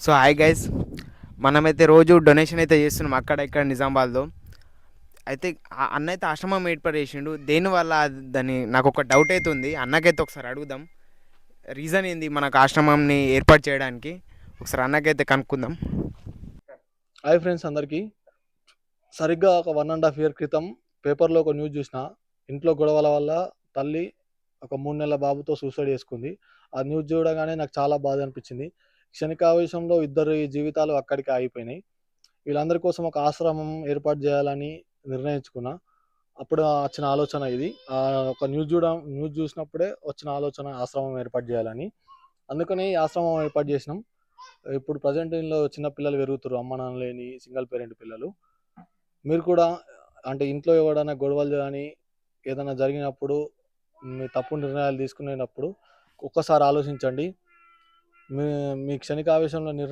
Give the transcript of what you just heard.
So hi guys, మనమైతే రోజు donation అయితే చేస్తున్నాం అక్కడ ఇక్కడ నిజామాబాద్లో. అయితే అన్న అయితే ఆశ్రమం ఏర్పాటు చేసిండు. దేనివల్ల దాన్ని నాకు ఒక డౌట్ అయితే ఉంది. అన్నకైతే ఒకసారి అడుగుదాం, రీజన్ ఏంది మనకు ఆశ్రమంని ఏర్పాటు చేయడానికి. ఒకసారి అన్నకైతే కనుక్కుందాం. హాయ్ ఫ్రెండ్స్ అందరికీ. సరిగ్గా ఒక 1.5 year క్రితం పేపర్లో ఒక న్యూస్ చూసిన. ఇంట్లో గొడవల వల్ల తల్లి ఒక 3 నెలల బాబుతో సూసైడ్ చేసుకుంది. ఆ న్యూస్ చూడగానే నాకు చాలా బాధ అనిపించింది. క్షణికావేశంలో ఇద్దరి జీవితాలు అక్కడికి ఆగిపోయినాయి. వీళ్ళందరి కోసం ఒక ఆశ్రమం ఏర్పాటు చేయాలని నిర్ణయించుకున్నా. అప్పుడు వచ్చిన ఆలోచన ఇది. ఒక న్యూస్ చూసినప్పుడే వచ్చిన ఆలోచన ఆశ్రమం ఏర్పాటు చేయాలని. అందుకని ఈ ఆశ్రమం ఏర్పాటు చేసినాం. ఇప్పుడు ప్రజెంట్ ఇంట్లో చిన్న పిల్లలు పెరుగుతారు, అమ్మ నాన్న లేని సింగిల్ పేరెంట్ పిల్లలు. మీరు కూడా అంటే ఇంట్లో ఎవరైనా గొడవలు కానీ ఏదైనా జరిగినప్పుడు మీ తప్పు నిర్ణయాలు తీసుకునేటప్పుడు ఒక్కసారి ఆలోచించండి. మీ మీ క్షణిక ఆవేశంలో నిర్ణయం